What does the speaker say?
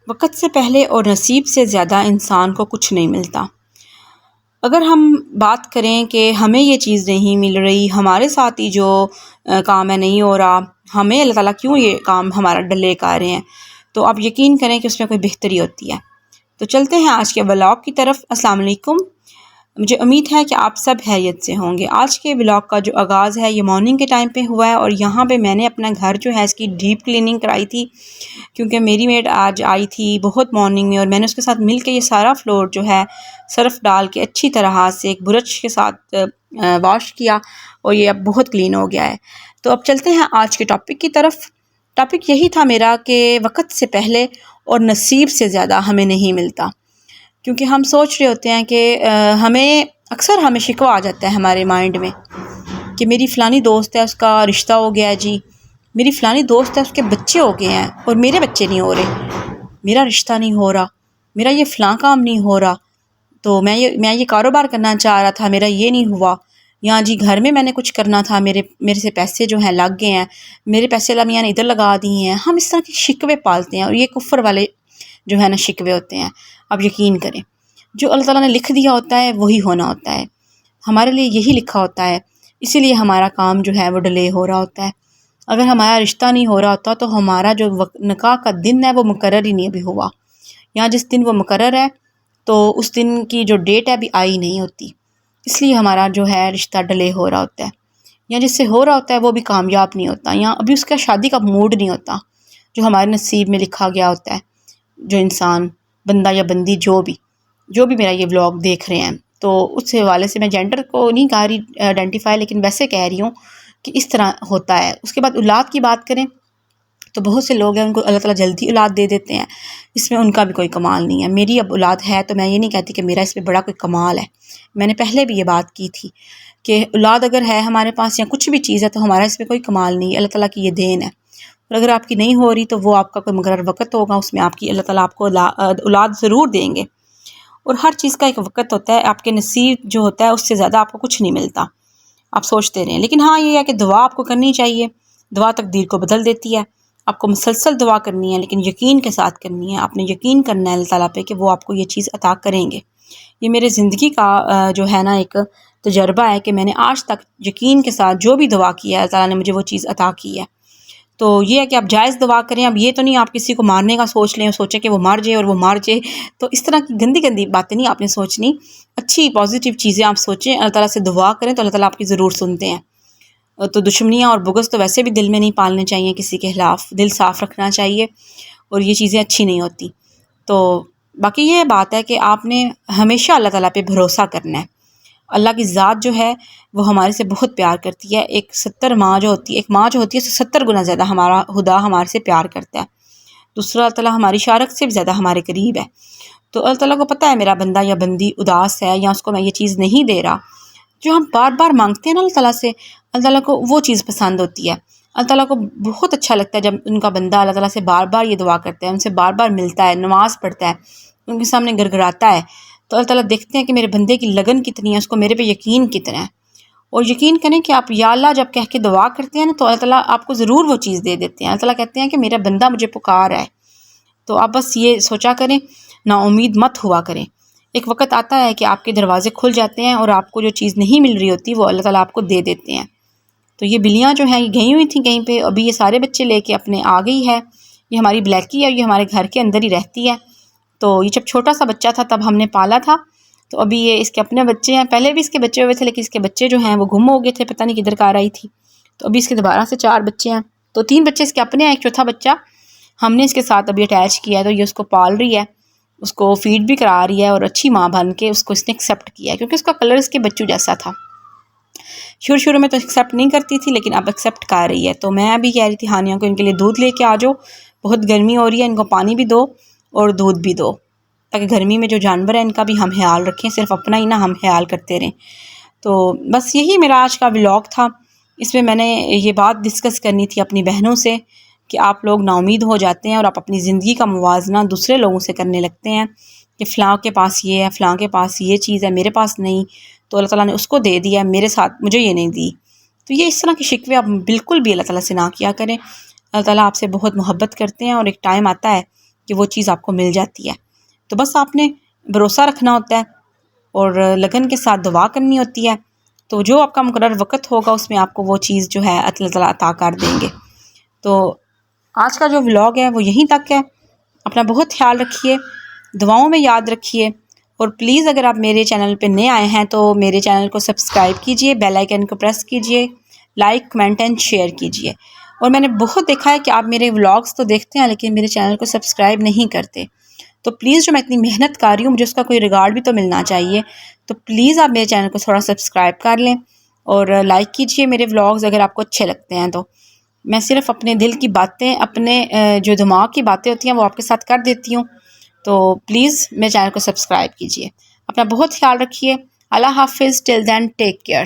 وقت سے پہلے اور نصیب سے زیادہ انسان کو کچھ نہیں ملتا۔ اگر ہم بات کریں کہ ہمیں یہ چیز نہیں مل رہی، ہمارے ساتھ ہی جو کام ہے نہیں ہو رہا، ہمیں اللہ تعالیٰ کیوں یہ کام ہمارا ڈلے کر رہے ہیں، تو آپ یقین کریں کہ اس میں کوئی بہتری ہوتی ہے۔ تو چلتے ہیں آج کے ولاگ کی طرف۔ السلام علیکم، مجھے امید ہے کہ آپ سب خیریت سے ہوں گے۔ آج کے ولاگ کا جو آغاز ہے یہ مارننگ کے ٹائم پہ ہوا ہے، اور یہاں پہ میں نے اپنا گھر جو ہے اس کی ڈیپ کلیننگ کرائی تھی، کیونکہ میری میڈ آج آئی تھی بہت مارننگ میں، اور میں نے اس کے ساتھ مل کے یہ سارا فلور جو ہے صرف ڈال کے اچھی طرح سے ایک برش کے ساتھ واش کیا، اور یہ اب بہت کلین ہو گیا ہے۔ تو اب چلتے ہیں آج کے ٹاپک کی طرف۔ ٹاپک یہی تھا میرا کہ وقت سے پہلے اور نصیب سے زیادہ ہمیں نہیں ملتا، کیونکہ ہم سوچ رہے ہوتے ہیں کہ ہمیں شکوہ آ جاتا ہے ہمارے مائنڈ میں کہ میری فلانی دوست ہے، اس کا رشتہ ہو گیا ہے، جی میری فلانی دوست ہے، اس کے بچے ہو گئے ہیں اور میرے بچے نہیں ہو رہے، میرا رشتہ نہیں ہو رہا، میرا یہ فلاں کام نہیں ہو رہا، تو میں یہ کاروبار کرنا چاہ رہا تھا، میرا یہ نہیں ہوا، یا جی گھر میں میں نے کچھ کرنا تھا، میرے سے پیسے جو ہیں لگ گئے ہیں، میرے پیسے اللہ میاں نے ادھر لگا دیے ہیں۔ ہم اس طرح کے شکوے پالتے ہیں، اور یہ کفر والے جو ہے نا شکوے ہوتے ہیں۔ اب یقین کریں، جو اللہ تعالیٰ نے لکھ دیا ہوتا ہے وہی ہونا ہوتا ہے، ہمارے لیے یہی لکھا ہوتا ہے، اسی لیے ہمارا کام جو ہے وہ ڈیلے ہو رہا ہوتا ہے۔ اگر ہمارا رشتہ نہیں ہو رہا ہوتا تو ہمارا جو نکاح کا دن ہے وہ مقرر ہی نہیں ابھی ہوا، یا جس دن وہ مقرر ہے تو اس دن کی جو ڈیٹ ہے ابھی آئی نہیں ہوتی، اس لیے ہمارا جو ہے رشتہ ڈیلے ہو رہا ہوتا ہے، یا جس سے ہو رہا ہوتا ہے وہ بھی کامیاب نہیں ہوتا، یا ابھی اس کا شادی کا موڈ نہیں ہوتا جو ہمارے نصیب میں لکھا گیا ہوتا ہے۔ جو انسان بندہ یا بندی جو بھی میرا یہ ولاگ دیکھ رہے ہیں، تو اس حوالے سے میں جینڈر کو نہیں کہہ رہی آئیڈینٹیفائی، لیکن ویسے کہہ رہی ہوں کہ اس طرح ہوتا ہے۔ اس کے بعد اولاد کی بات کریں تو بہت سے لوگ ہیں ان کو اللہ تعالیٰ جلدی اولاد دے دیتے ہیں، اس میں ان کا بھی کوئی کمال نہیں ہے۔ میری اب اولاد ہے تو میں یہ نہیں کہتی کہ میرا اس میں بڑا کوئی کمال ہے، میں نے پہلے بھی یہ بات کی تھی کہ اولاد اگر ہے ہمارے پاس یا کچھ بھی چیز ہے تو ہمارا اس میں کوئی کمال نہیں ہے، اللہ تعالیٰ کی یہ دین ہے، اور اگر آپ کی نہیں ہو رہی تو وہ آپ کا کوئی مقرر وقت ہوگا، اس میں آپ کی اللہ تعالیٰ آپ کو اولاد ضرور دیں گے، اور ہر چیز کا ایک وقت ہوتا ہے۔ آپ کے نصیب جو ہوتا ہے اس سے زیادہ آپ کو کچھ نہیں ملتا، آپ سوچتے رہیں، لیکن ہاں یہ ہے کہ دعا آپ کو کرنی چاہیے، دعا تقدیر کو بدل دیتی ہے، آپ کو مسلسل دعا کرنی ہے، لیکن یقین کے ساتھ کرنی ہے، آپ نے یقین کرنا ہے اللہ تعالیٰ پہ کہ وہ آپ کو یہ چیز عطا کریں گے۔ یہ میرے زندگی کا جو ہے نا ایک تجربہ ہے کہ میں نے آج تک یقین کے ساتھ جو بھی دعا کی ہے اللہ تعالیٰ نے مجھے وہ چیز عطا کی ہے۔ تو یہ ہے کہ آپ جائز دعا کریں، اب یہ تو نہیں آپ کسی کو مارنے کا سوچ لیں اور سوچیں کہ وہ مر جائے اور وہ مر جائے، تو اس طرح کی گندی گندی باتیں نہیں آپ نے سوچنی، اچھی پازیٹیو چیزیں آپ سوچیں، اللہ تعالیٰ سے دعا کریں تو اللہ تعالیٰ آپ کی ضرور سنتے ہیں۔ تو دشمنیاں اور بغض تو ویسے بھی دل میں نہیں پالنے چاہیے، کسی کے خلاف دل صاف رکھنا چاہیے، اور یہ چیزیں اچھی نہیں ہوتی۔ تو باقی یہ بات ہے کہ آپ نے ہمیشہ اللہ تعالیٰ پہ بھروسہ کرنا ہے۔ اللہ کی ذات جو ہے وہ ہمارے سے بہت پیار کرتی ہے، ایک ماں جو ہوتی ہے 70 گنا زیادہ ہمارا خدا ہمارے سے پیار کرتا ہے، دوسرا اللہ تعالیٰ ہماری شارک سے بھی زیادہ ہمارے قریب ہے۔ تو اللہ تعالیٰ کو پتہ ہے میرا بندہ یا بندی اداس ہے، یا اس کو میں یہ چیز نہیں دے رہا، جو ہم بار بار مانگتے ہیں نا اللہ تعالیٰ سے، اللہ تعالیٰ کو وہ چیز پسند ہوتی ہے، اللہ تعالیٰ کو بہت اچھا لگتا ہے جب ان کا بندہ اللہ تعالیٰ سے بار بار یہ دعا کرتا ہے، ان سے بار بار ملتا ہے، نماز پڑھتا ہے، ان کے سامنے گڑ گڑاتا ہے، تو اللہ تعالیٰ دیکھتے ہیں کہ میرے بندے کی لگن کتنی ہے، اس کو میرے پہ یقین کتنا ہے۔ اور یقین کریں کہ آپ یا اللہ جب کہہ کے دعا کرتے ہیں نا تو اللہ تعالیٰ آپ کو ضرور وہ چیز دے دیتے ہیں، اللہ تعالیٰ کہتے ہیں کہ میرا بندہ مجھے پکار ہے۔ تو آپ بس یہ سوچا کریں، نا امید مت ہوا کریں، ایک وقت آتا ہے کہ آپ کے دروازے کھل جاتے ہیں اور آپ کو جو چیز نہیں مل رہی ہوتی وہ اللہ تعالیٰ آپ کو دے دیتے ہیں۔ تو یہ بلیاں جو ہیں یہ گئی ہوئی تھیں کہیں پہ، ابھی یہ سارے بچے لے کے اپنے آ گئی ہے، یہ ہماری بلیکی ہے، یہ ہمارے گھر کے اندر ہی رہتی ہے۔ تو یہ جب چھوٹا سا بچہ تھا تب ہم نے پالا تھا، تو ابھی یہ اس کے اپنے بچے ہیں، پہلے بھی اس کے بچے ہوئے تھے لیکن اس کے بچے جو ہیں وہ گم ہو گئے تھے، پتہ نہیں کدھر کار آئی تھی، تو ابھی اس کے دوبارہ سے 4 بچے ہیں، تو 3 بچے اس کے اپنے ہیں، ایک چوتھا بچہ ہم نے اس کے ساتھ ابھی اٹیچ کیا ہے، تو یہ اس کو پال رہی ہے، اس کو فیڈ بھی کرا رہی ہے، اور اچھی ماں بن کے اس کو اس نے ایکسیپٹ کیا ہے، کیونکہ اس کا کلر اس کے بچوں جیسا تھا۔ شروع میں تو ایکسیپٹ نہیں کرتی تھی لیکن اب ایکسیپٹ کر رہی ہے۔ تو میں ابھی کہہ رہی تھی ہانیہ کو ان کے لیے دودھ لے کے آ جاؤ، بہت گرمی ہو رہی ہے، ان کو پانی بھی دو اور دودھ بھی دو، تاکہ گرمی میں جو جانور ہیں ان کا بھی ہم خیال رکھیں، صرف اپنا ہی نہ ہم خیال کرتے رہیں۔ تو بس یہی میرا آج کا ولاگ تھا، اس میں میں نے یہ بات ڈسکس کرنی تھی اپنی بہنوں سے کہ آپ لوگ نا امید ہو جاتے ہیں اور آپ اپنی زندگی کا موازنہ دوسرے لوگوں سے کرنے لگتے ہیں کہ فلاں کے پاس یہ ہے، فلاں کے پاس یہ چیز ہے، میرے پاس نہیں، تو اللہ تعالیٰ نے اس کو دے دیا، میرے ساتھ مجھے یہ نہیں دی۔ تو یہ اس طرح کے شکوے آپ بالکل بھی اللہ تعالیٰ سے نہ کیا کریں، اللہ تعالیٰ آپ سے بہت محبت کرتے ہیں، اور ایک ٹائم آتا ہے کہ وہ چیز آپ کو مل جاتی ہے. تو بس آپ نے بھروسہ رکھنا ہوتا ہے اور لگن کے ساتھ دعا کرنی ہوتی ہے. تو جو آپ کا مقرر وقت ہوگا اس میں آپ کو وہ چیز جو ہے اللہ تعالیٰ عطا کر دیں گے. تو آج کا جو ولاگ ہے وہ یہیں تک ہے. اپنا بہت خیال رکھیے، دعاؤں میں یاد رکھیے، اور پلیز اگر آپ میرے چینل پہ نئے آئے ہیں تو میرے چینل کو سبسکرائب کیجئے، بیل آئیکن کو پریس کیجئے، لائک کمنٹ اینڈ شیئر کیجئے. اور میں نے بہت دیکھا ہے کہ آپ میرے ولاگس تو دیکھتے ہیں لیکن میرے چینل کو سبسکرائب نہیں کرتے. تو پلیز جو میں اتنی محنت کر رہی ہوں مجھے اس کا کوئی ریگارڈ بھی تو ملنا چاہیے. تو پلیز آپ میرے چینل کو تھوڑا سبسکرائب کر لیں اور لائک کیجئے میرے ولاگز اگر آپ کو اچھے لگتے ہیں. تو میں صرف اپنے دل کی باتیں، اپنے جو دماغ کی باتیں ہوتی ہیں وہ آپ کے ساتھ کر دیتی ہوں. تو پلیز میرے چینل کو سبسکرائب کیجئے. اپنا بہت خیال رکھیے. اللہ حافظ. ٹل دین ٹیک کیئر.